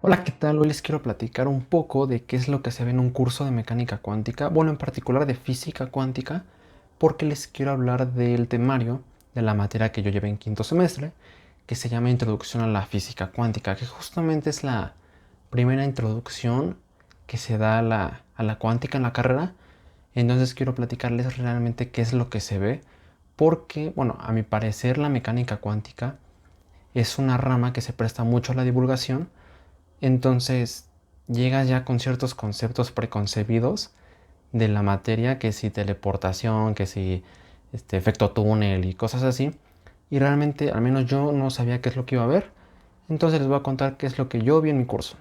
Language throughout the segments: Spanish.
Hola, ¿qué tal? Hoy les quiero platicar un poco de qué es lo que se ve en un curso de mecánica cuántica, bueno, en particular de física cuántica, porque les quiero hablar del temario de la materia que yo llevé en quinto semestre, que se llama Introducción a la Física Cuántica, que justamente es la primera introducción que se da a la cuántica en la carrera. Entonces quiero platicarles realmente qué es lo que se ve, porque, bueno, a mi parecer la mecánica cuántica es una rama que se presta mucho a la divulgación. Entonces llegas ya con ciertos conceptos preconcebidos de la materia, que si teleportación, que si efecto túnel y cosas así. Y realmente, al menos yo no sabía qué es lo que iba a ver. Entonces les voy a contar qué es lo que yo vi en mi curso.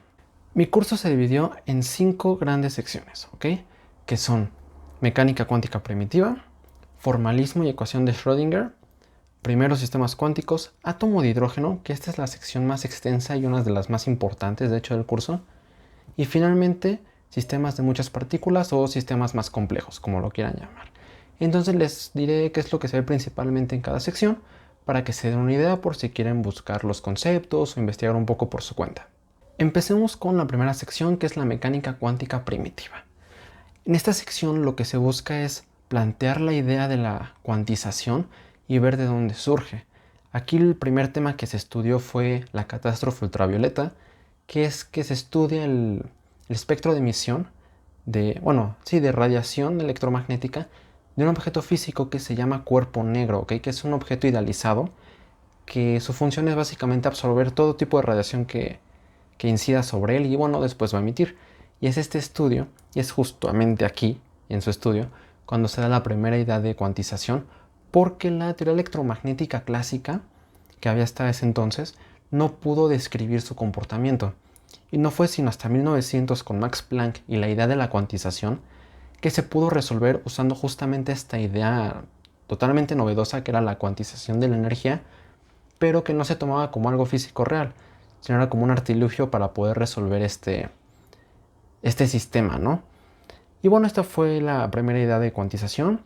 Mi curso se dividió en 5 grandes secciones, ¿ok? Que son mecánica cuántica primitiva, formalismo y ecuación de Schrödinger, primeros sistemas cuánticos, átomo de hidrógeno, que esta es la sección más extensa y una de las más importantes, de hecho, del curso. Y finalmente, sistemas de muchas partículas o sistemas más complejos, como lo quieran llamar. Entonces les diré qué es lo que se ve principalmente en cada sección para que se den una idea por si quieren buscar los conceptos o investigar un poco por su cuenta. Empecemos con la primera sección, que es la mecánica cuántica primitiva. En esta sección lo que se busca es plantear la idea de la cuantización y ver de dónde surge. Aquí el primer tema que se estudió fue la catástrofe ultravioleta, que es que se estudia el espectro de emisión de radiación electromagnética de un objeto físico que se llama cuerpo negro, ¿ok? Que es un objeto idealizado, que su función es básicamente absorber todo tipo de radiación que incida sobre él y bueno, después va a emitir. Y es este estudio, y es justamente aquí, en su estudio, cuando se da la primera idea de cuantización, porque la teoría electromagnética clásica, que había hasta ese entonces, no pudo describir su comportamiento. Y no fue sino hasta 1900 con Max Planck y la idea de la cuantización que se pudo resolver usando justamente esta idea totalmente novedosa que era la cuantización de la energía, pero que no se tomaba como algo físico real, sino era como un artilugio para poder resolver este sistema, ¿no? Y bueno, esta fue la primera idea de cuantización.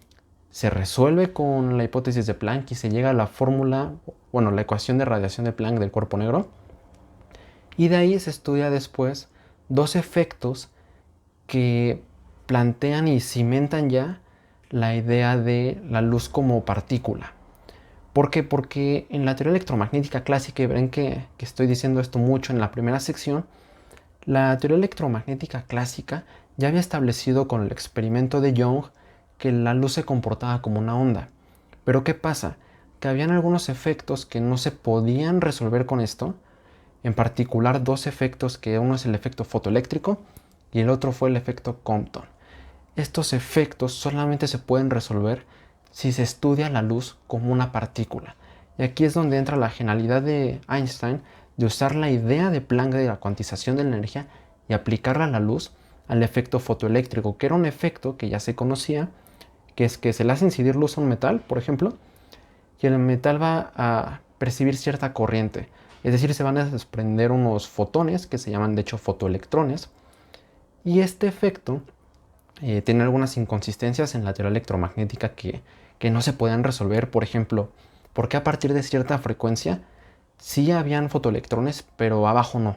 Se resuelve con la hipótesis de Planck y se llega a la fórmula, bueno, la ecuación de radiación de Planck del cuerpo negro. Y de ahí se estudia después dos efectos que plantean y cimentan ya la idea de la luz como partícula. ¿Por qué? Porque en la teoría electromagnética clásica, y verán que estoy diciendo esto mucho en la primera sección, la teoría electromagnética clásica ya había establecido con el experimento de Young que la luz se comportaba como una onda. Pero ¿qué pasa? Que habían algunos efectos que no se podían resolver con esto, en particular dos efectos, que uno es el efecto fotoeléctrico y el otro fue el efecto Compton. Estos efectos solamente se pueden resolver si se estudia la luz como una partícula. Y aquí es donde entra la genialidad de Einstein de usar la idea de Planck de la cuantización de la energía y aplicarla a la luz al efecto fotoeléctrico, que era un efecto que ya se conocía, que es que se le hace incidir luz a un metal, por ejemplo, y el metal va a percibir cierta corriente. Es decir, se van a desprender unos fotones que se llaman de hecho fotoelectrones. Y este efecto tiene algunas inconsistencias en la teoría electromagnética que no se podían resolver. Por ejemplo, ¿por qué a partir de cierta frecuencia sí habían fotoelectrones, pero abajo no?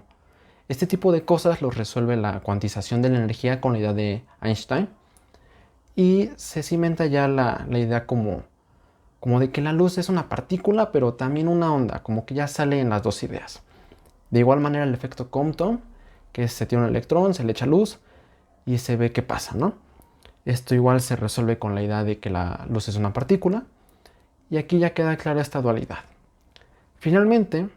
Este tipo de cosas los resuelve la cuantización de la energía con la idea de Einstein. Y se cimenta ya la idea como de que la luz es una partícula, pero también una onda, como que ya sale en las dos ideas. De igual manera el efecto Compton, que se tiene un electrón, se le echa luz y se ve qué pasa, ¿no? Esto igual se resuelve con la idea de que la luz es una partícula, y aquí ya queda clara esta dualidad. Finalmente,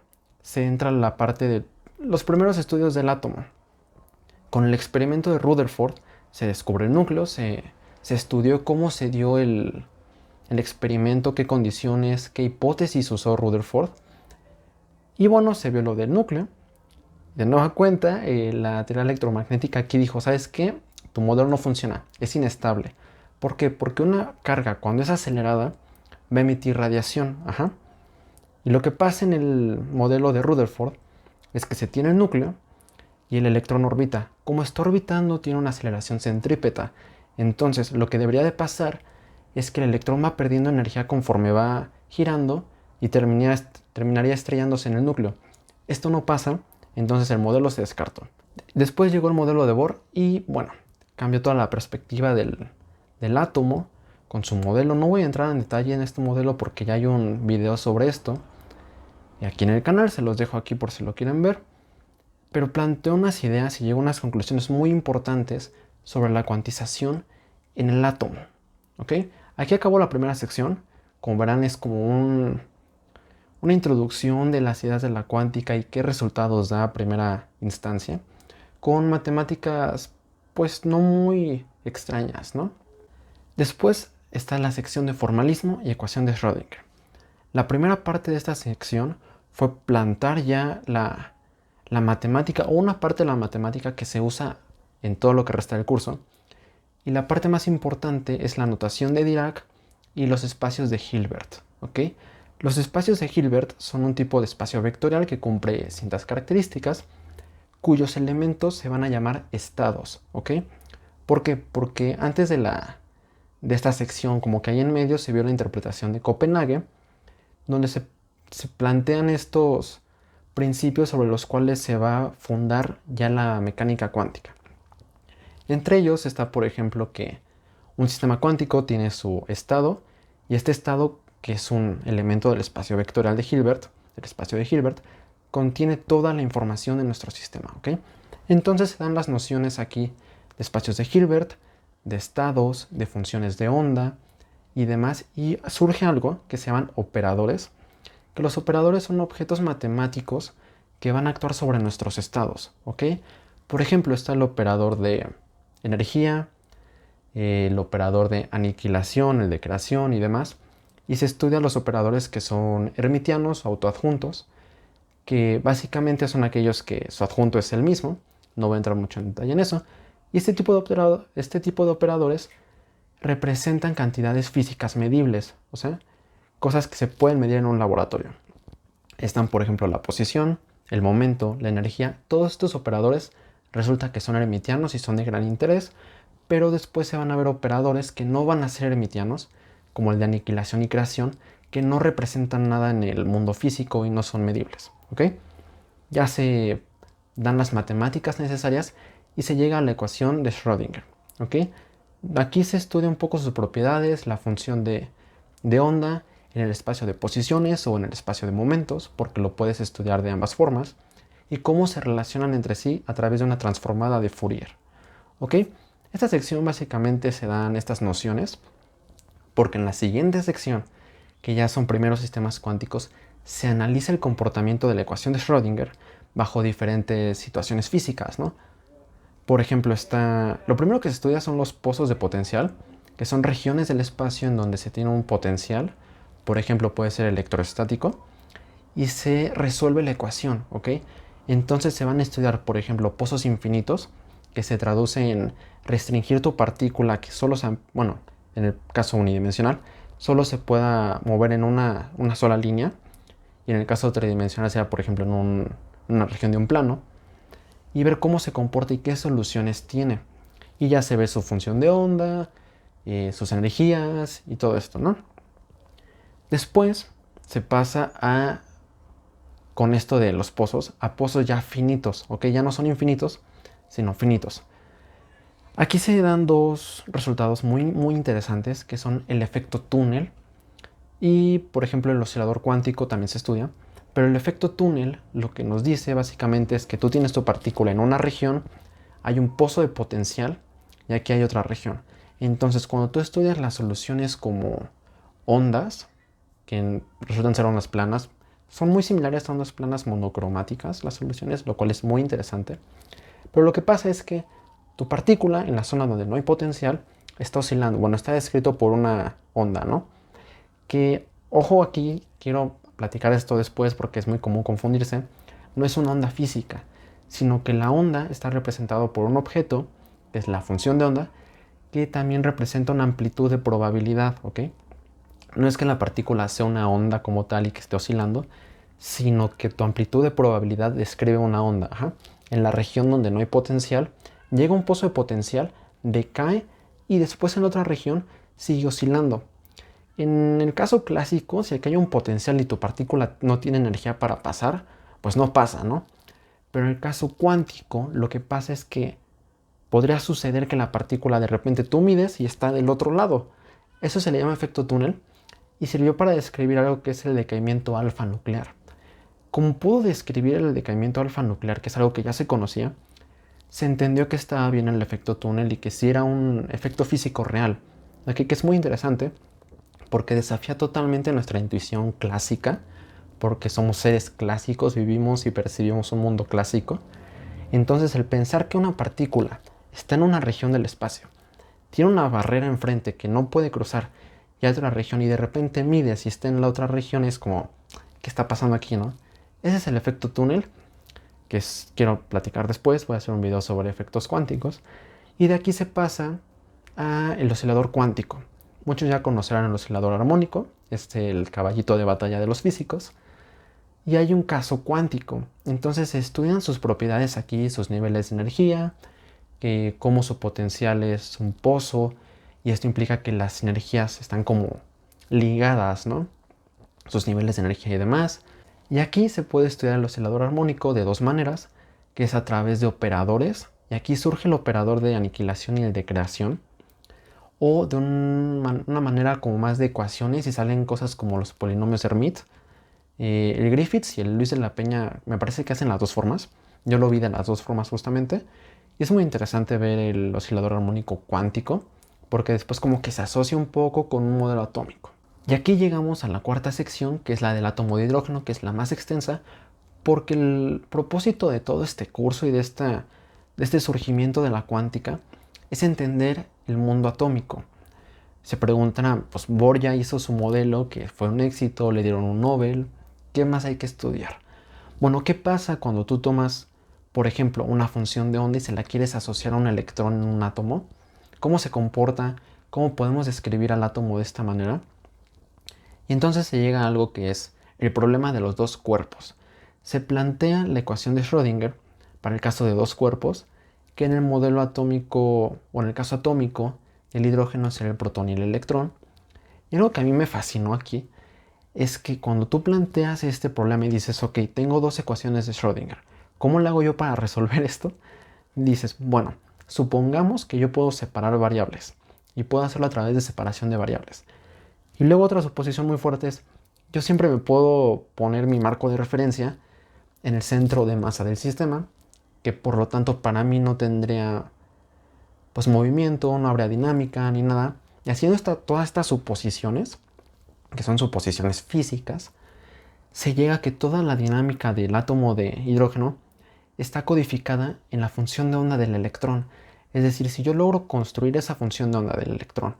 se entra la parte de los primeros estudios del átomo. Con el experimento de Rutherford se descubre el núcleo, se estudió cómo se dio el experimento, qué condiciones, qué hipótesis usó Rutherford, y bueno, se vio lo del núcleo. De nueva cuenta, la teoría electromagnética aquí dijo, ¿sabes qué? Tu modelo no funciona, es inestable. ¿Por qué? Porque una carga cuando es acelerada va a emitir radiación. Ajá. Y lo que pasa en el modelo de Rutherford es que se tiene el núcleo y el electrón orbita. Como está orbitando, tiene una aceleración centrípeta. Entonces, lo que debería de pasar es que el electrón va perdiendo energía conforme va girando y terminaría estrellándose en el núcleo. Esto no pasa, Entonces el modelo se descartó. Después llegó el modelo de Bohr y bueno, cambió toda la perspectiva del átomo con su modelo. No voy a entrar en detalle en este modelo porque ya hay un video sobre esto. Y aquí en el canal se los dejo aquí por si lo quieren ver. Pero planteó unas ideas y llegó a unas conclusiones muy importantes sobre la cuantización en el átomo. ¿Ok? Aquí acabó la primera sección. Como verán, es como una introducción de las ideas de la cuántica y qué resultados da a primera instancia, con matemáticas pues no muy extrañas, ¿no? Después está la sección de formalismo y ecuación de Schrödinger. La primera parte de esta sección fue plantar ya la matemática, o una parte de la matemática que se usa en todo lo que resta del curso. Y la parte más importante es la notación de Dirac y los espacios de Hilbert, ¿ok? Los espacios de Hilbert son un tipo de espacio vectorial que cumple ciertas características, cuyos elementos se van a llamar estados, ¿ok? ¿Por qué? Porque antes de esta sección, como que ahí en medio, se vio la interpretación de Copenhague, donde se plantean estos principios sobre los cuales se va a fundar ya la mecánica cuántica. Entre ellos está, por ejemplo, que un sistema cuántico tiene su estado, y este estado, que es un elemento del espacio vectorial de Hilbert, del espacio de Hilbert, contiene toda la información de nuestro sistema, ¿ok? Entonces se dan las nociones aquí de espacios de Hilbert, de estados, de funciones de onda y demás, y surge algo que se llaman operadores, que los operadores son objetos matemáticos que van a actuar sobre nuestros estados, ¿ok? Por ejemplo, está el operador de energía, el operador de aniquilación, el de creación y demás, y se estudian los operadores que son hermitianos o autoadjuntos, que básicamente son aquellos que su adjunto es el mismo. No voy a entrar mucho en detalle en eso. Y este tipo de operadores representan cantidades físicas medibles, o sea, cosas que se pueden medir en un laboratorio. Están, por ejemplo, la posición, el momento, la energía. Todos estos operadores resulta que son hermitianos y son de gran interés, pero después se van a ver operadores que no van a ser hermitianos, como el de aniquilación y creación, que no representan nada en el mundo físico y no son medibles, ¿ok? Ya se dan las matemáticas necesarias y se llega a la ecuación de Schrödinger, ¿ok? Aquí se estudia un poco sus propiedades, la función de onda en el espacio de posiciones o en el espacio de momentos, porque lo puedes estudiar de ambas formas, y cómo se relacionan entre sí a través de una transformada de Fourier, ¿ok? Esta sección básicamente se dan estas nociones, porque en la siguiente sección, que ya son primeros sistemas cuánticos, se analiza el comportamiento de la ecuación de Schrödinger bajo diferentes situaciones físicas, ¿no? Por ejemplo, lo primero que se estudia son los pozos de potencial, que son regiones del espacio en donde se tiene un potencial, por ejemplo, puede ser electrostático, y se resuelve la ecuación, ¿ok? Entonces se van a estudiar, por ejemplo, pozos infinitos, que se traduce en restringir tu partícula que solo bueno, en el caso unidimensional, solo se pueda mover en una sola línea, y en el caso tridimensional sea, por ejemplo, en una región de un plano, y ver cómo se comporta y qué soluciones tiene. Y ya se ve su función de onda, sus energías y todo esto, ¿no? Después se pasa con esto de los pozos, a pozos ya finitos, ¿ok? Ya no son infinitos, sino finitos. Aquí se dan dos resultados muy, muy interesantes, que son el efecto túnel y, por ejemplo, el oscilador cuántico también se estudia. Pero el efecto túnel lo que nos dice básicamente es que tú tienes tu partícula en una región, hay un pozo de potencial y aquí hay otra región. Entonces, cuando tú estudias las soluciones como ondas, que resultan ser ondas planas, son muy similares a ondas planas monocromáticas las soluciones, lo cual es muy interesante. Pero lo que pasa es que tu partícula en la zona donde no hay potencial está oscilando. Bueno, está descrito por una onda, ¿no? Que, ojo, aquí quiero platicar esto después porque es muy común confundirse. No es una onda física, sino que la onda está representada por un objeto, que es la función de onda, que también representa una amplitud de probabilidad, ¿ok? No es que la partícula sea una onda como tal y que esté oscilando, sino que tu amplitud de probabilidad describe una onda. Ajá. En la región donde no hay potencial, llega un pozo de potencial, decae y después en otra región sigue oscilando. En el caso clásico, si aquí hay un potencial y tu partícula no tiene energía para pasar, pues no pasa, ¿no? Pero en el caso cuántico, lo que pasa es que podría suceder que la partícula de repente tú mides y está del otro lado. Eso se le llama efecto túnel y sirvió para describir algo que es el decaimiento alfa nuclear. Como pudo describir el decaimiento alfa nuclear, que es algo que ya se conocía, se entendió que estaba bien el efecto túnel y que sí era un efecto físico real. Aquí que es muy interesante porque desafía totalmente nuestra intuición clásica, porque somos seres clásicos, vivimos y percibimos un mundo clásico. Entonces el pensar que una partícula está en una región del espacio, tiene una barrera enfrente que no puede cruzar y hay otra región y de repente mide si está en la otra región es como, ¿qué está pasando aquí, no? Ese es el efecto túnel, quiero platicar después, voy a hacer un video sobre efectos cuánticos. Y de aquí se pasa al oscilador cuántico. Muchos ya conocerán el oscilador armónico, el caballito de batalla de los físicos. Y hay un caso cuántico. Entonces se estudian sus propiedades aquí, sus niveles de energía, cómo su potencial es un pozo. Y esto implica que las energías están como ligadas, ¿no? Sus niveles de energía y demás. Y aquí se puede estudiar el oscilador armónico de dos maneras, que es a través de operadores. Y aquí surge el operador de aniquilación y el de creación. O de una manera como más de ecuaciones y salen cosas como los polinomios Hermite. El Griffiths y el Luis de la Peña me parece que hacen las dos formas. Yo lo vi de las dos formas justamente. Y es muy interesante ver el oscilador armónico cuántico, porque después como que se asocia un poco con un modelo atómico. Y aquí llegamos a la cuarta sección, que es la del átomo de hidrógeno, que es la más extensa, porque el propósito de todo este curso y de este surgimiento de la cuántica es entender el mundo atómico. Se preguntan, pues Bohr ya hizo su modelo, que fue un éxito, le dieron un Nobel, ¿qué más hay que estudiar? Bueno, ¿qué pasa cuando tú tomas, por ejemplo, una función de onda y se la quieres asociar a un electrón en un átomo? ¿Cómo se comporta? ¿Cómo podemos describir al átomo de esta manera? Y entonces se llega a algo que es el problema de los dos cuerpos. Se plantea la ecuación de Schrödinger para el caso de dos cuerpos, que en el modelo atómico, o en el caso atómico, el hidrógeno será el protón y el electrón. Y algo que a mí me fascinó aquí es que cuando tú planteas este problema y dices, ok, tengo dos ecuaciones de Schrödinger, ¿cómo le hago yo para resolver esto? Dices, bueno, supongamos que yo puedo separar variables y puedo hacerlo a través de separación de variables. Y luego otra suposición muy fuerte es, yo siempre me puedo poner mi marco de referencia en el centro de masa del sistema, que por lo tanto para mí no tendría pues movimiento, no habría dinámica ni nada. Y haciendo todas estas suposiciones, que son suposiciones físicas, se llega a que toda la dinámica del átomo de hidrógeno está codificada en la función de onda del electrón. Es decir, si yo logro construir esa función de onda del electrón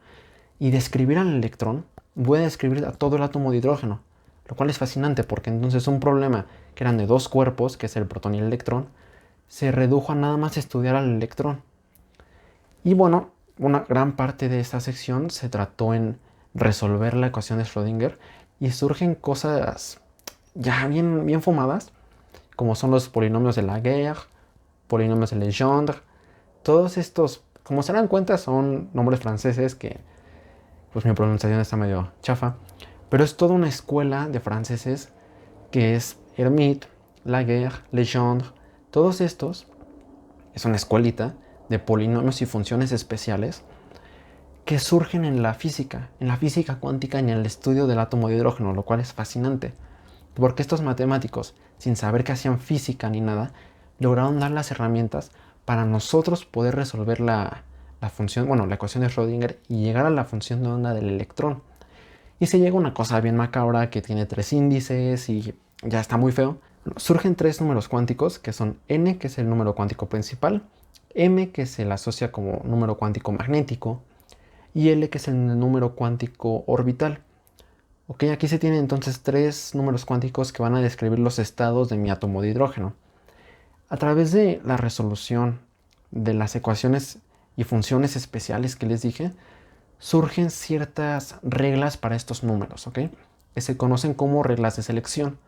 y describir al electrón, voy a describir a todo el átomo de hidrógeno, lo cual es fascinante porque entonces un problema que eran de dos cuerpos, que es el protón y el electrón, se redujo a nada más estudiar al electrón. Y bueno, una gran parte de esta sección se trató en resolver la ecuación de Schrödinger y surgen cosas ya bien fumadas, como son los polinomios de Laguerre, polinomios de Legendre. Todos estos, como se dan cuenta, son nombres franceses que pues mi pronunciación está medio chafa, pero es toda una escuela de franceses que es Hermite, Laguerre, Legendre. Todos estos es una escuelita de polinomios y funciones especiales que surgen en la física cuántica y en el estudio del átomo de hidrógeno, lo cual es fascinante, porque estos matemáticos, sin saber que hacían física ni nada, lograron dar las herramientas para nosotros poder resolver la función, bueno, la ecuación de Schrödinger y llegar a la función de onda del electrón. Y se llega a una cosa bien macabra que tiene tres índices y ya está muy feo. Surgen tres números cuánticos que son n, que es el número cuántico principal, m, que se le asocia como número cuántico magnético, y L, que es el número cuántico orbital. Ok, aquí se tienen entonces tres números cuánticos que van a describir los estados de mi átomo de hidrógeno. A través de la resolución de las ecuaciones y funciones especiales que les dije, surgen ciertas reglas para estos números, ¿ok? Que se conocen como reglas de selección.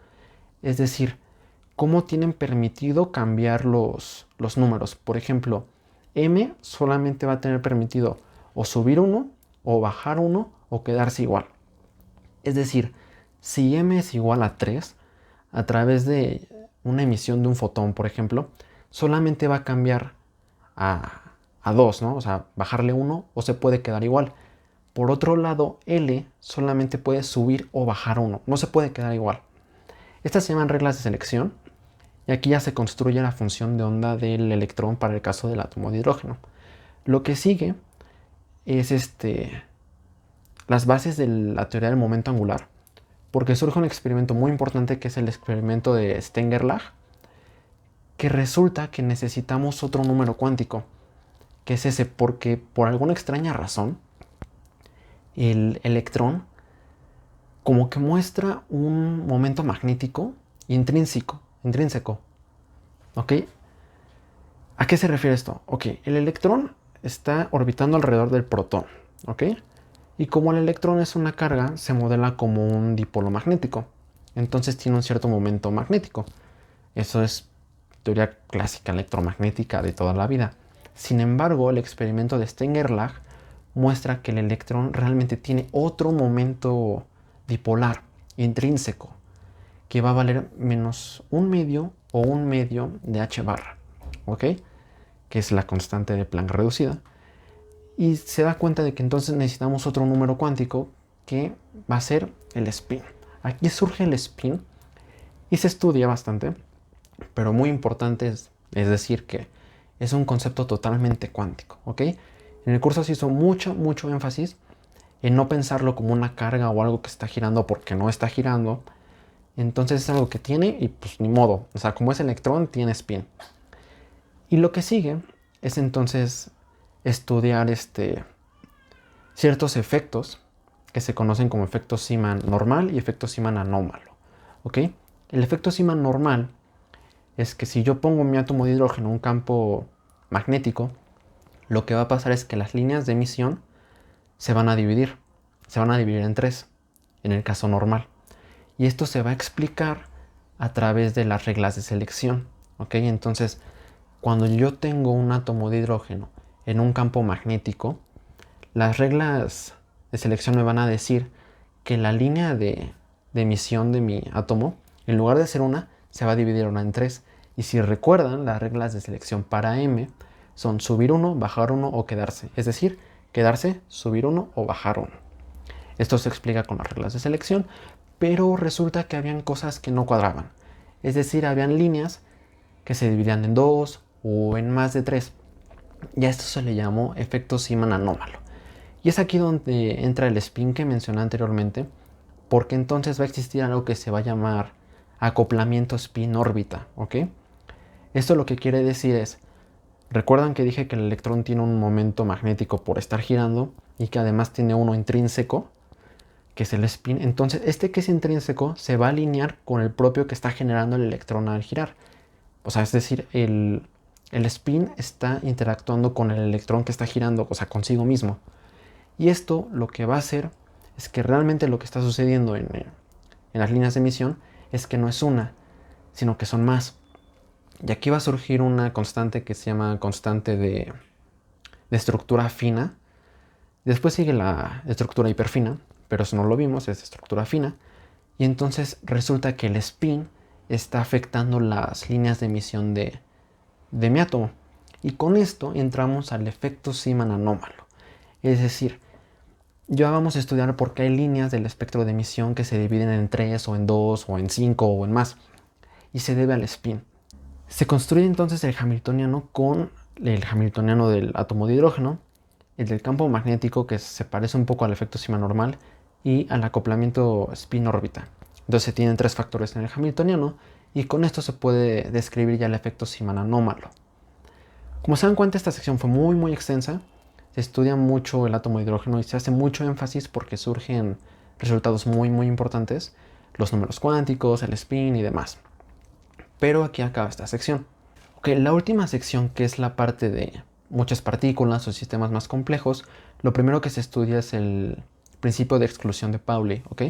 Es decir, cómo tienen permitido cambiar los números. Por ejemplo, m solamente va a tener permitido o subir uno, o bajar uno, o quedarse igual. Es decir, si m es igual a 3, a través de una emisión de un fotón, por ejemplo, solamente va a cambiar a 2, ¿no? O sea, bajarle 1 o se puede quedar igual. Por otro lado, L solamente puede subir o bajar 1, no se puede quedar igual. Estas se llaman reglas de selección y aquí ya se construye la función de onda del electrón para el caso del átomo de hidrógeno. Lo que sigue es las bases de la teoría del momento angular, porque surge un experimento muy importante que es el experimento de Stenger-Lagh, que resulta que necesitamos otro número cuántico, que es ese, porque por alguna extraña razón el electrón como que muestra un momento magnético intrínseco, ¿ok? ¿A qué se refiere esto? Ok, el electrón está orbitando alrededor del protón, ¿ok? Y como el electrón es una carga, se modela como un dipolo magnético. Entonces tiene un cierto momento magnético. Eso es teoría clásica electromagnética de toda la vida. Sin embargo, el experimento de Stenger-Lagh muestra que el electrón realmente tiene otro momento dipolar, intrínseco, que va a valer menos un medio o un medio de h barra, ¿ok? Que es la constante de Planck reducida. Y se da cuenta de que entonces necesitamos otro número cuántico que va a ser el spin. Aquí surge el spin y se estudia bastante, pero muy importante es decir que es un concepto totalmente cuántico, ¿ok? En el curso se hizo mucho énfasis en no pensarlo como una carga o algo que está girando porque no está girando. Entonces es algo que tiene y pues ni modo. O sea, como es electrón, tiene spin. Y lo que sigue es entonces estudiar ciertos efectos que se conocen como efecto Zeeman normal y efecto Zeeman anómalo, ¿ok? El efecto Zeeman normal es que si yo pongo mi átomo de hidrógeno en un campo magnético, lo que va a pasar es que las líneas de emisión se van a dividir en 3, en el caso normal. Y esto se va a explicar a través de las reglas de selección, ¿ok? Entonces, cuando yo tengo un átomo de hidrógeno en un campo magnético, las reglas de selección me van a decir que la línea de emisión de mi átomo, en lugar de ser una, se va a dividir una en 3. Y si recuerdan, las reglas de selección para M son subir 1, bajar 1 o quedarse. Es decir, quedarse, subir 1 o bajar 1. Esto se explica con las reglas de selección, pero resulta que habían cosas que no cuadraban. Es decir, habían líneas que se dividían en 2 o en más de 3. Y a esto se le llamó efecto Zeeman anómalo. Y es aquí donde entra el spin que mencioné anteriormente, porque entonces va a existir algo que se va a llamar acoplamiento spin-órbita, ¿ok? Esto lo que quiere decir es, recuerdan que dije que el electrón tiene un momento magnético por estar girando y que además tiene uno intrínseco, que es el spin. Entonces este que es intrínseco se va a alinear con el propio que está generando el electrón al girar. O sea, es decir, el spin está interactuando con el electrón que está girando, o sea, consigo mismo. Y esto lo que va a hacer es que realmente lo que está sucediendo en las líneas de emisión es que no es una, sino que son más. Y aquí va a surgir una constante que se llama constante de estructura fina. Después sigue la estructura hiperfina, pero eso no lo vimos, es estructura fina. Y entonces resulta que el spin está afectando las líneas de emisión de mi átomo. Y con esto entramos al efecto Zeeman anómalo. Es decir, ya vamos a estudiar por qué hay líneas del espectro de emisión que se dividen en 3 o en 2 o en 5 o en más. Y se debe al spin. Se construye entonces el hamiltoniano con el hamiltoniano del átomo de hidrógeno, el del campo magnético que se parece un poco al efecto Zeeman normal y al acoplamiento spin-órbita. Entonces se tienen 3 factores en el hamiltoniano y con esto se puede describir ya el efecto Zeeman anómalo. Como se dan cuenta, esta sección fue muy extensa. Se estudia mucho el átomo de hidrógeno y se hace mucho énfasis porque surgen resultados muy importantes, los números cuánticos, el spin y demás. Pero aquí acaba esta sección. Ok, la última sección, que es la parte de muchas partículas o sistemas más complejos, lo primero que se estudia es el principio de exclusión de Pauli, ¿ok?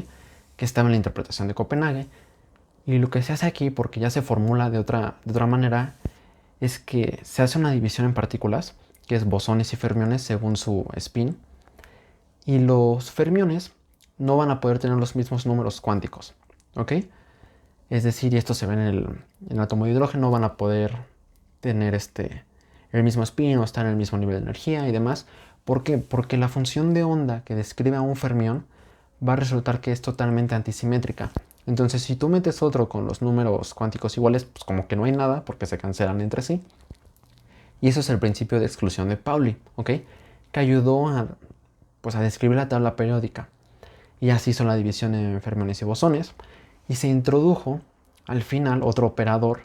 Que estaba en la interpretación de Copenhague. Y lo que se hace aquí, porque ya se formula de otra manera, es que se hace una división en partículas, que es bosones y fermiones según su spin. Y los fermiones no van a poder tener los mismos números cuánticos, ¿ok? Es decir, y esto se ve en el átomo de hidrógeno, van a poder tener el mismo spin o estar en el mismo nivel de energía y demás. ¿Por qué? Porque la función de onda que describe a un fermión va a resultar que es totalmente antisimétrica. Entonces, si tú metes otro con los números cuánticos iguales, pues como que no hay nada porque se cancelan entre sí. Y eso es el principio de exclusión de Pauli, ¿ok? Que ayudó pues a describir la tabla periódica. Y así hizo la división en fermiones y bosones. Y se introdujo al final otro operador,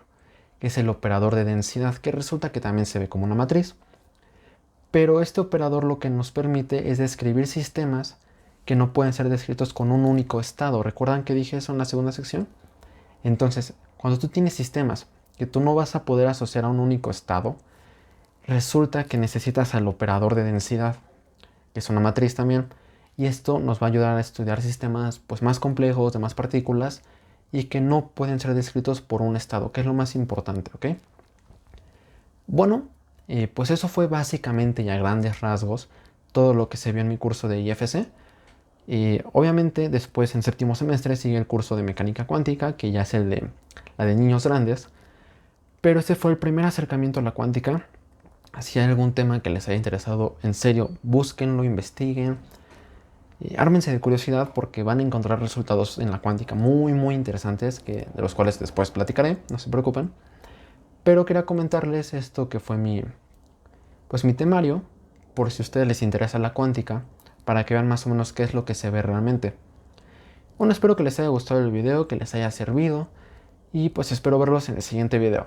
que es el operador de densidad, que resulta que también se ve como una matriz. Pero este operador lo que nos permite es describir sistemas que no pueden ser descritos con un único estado. ¿Recuerdan que dije eso en la segunda sección? Entonces, cuando tú tienes sistemas que tú no vas a poder asociar a un único estado, resulta que necesitas al operador de densidad, que es una matriz también, y esto nos va a ayudar a estudiar sistemas pues, más complejos, de más partículas, y que no pueden ser descritos por un estado, que es lo más importante, ¿ok? Bueno, pues eso fue básicamente y a grandes rasgos todo lo que se vio en mi curso de IFC. Y obviamente después en séptimo semestre sigue el curso de mecánica cuántica, que ya es la de niños grandes. Pero este fue el primer acercamiento a la cuántica. Si hay algún tema que les haya interesado, en serio, búsquenlo, investiguen. Ármense de curiosidad porque van a encontrar resultados en la cuántica muy muy interesantes, de los cuales después platicaré, no se preocupen. Pero quería comentarles esto que fue pues mi temario, por si a ustedes les interesa la cuántica, para que vean más o menos qué es lo que se ve realmente. Bueno, espero que les haya gustado el video, que les haya servido, y pues espero verlos en el siguiente video.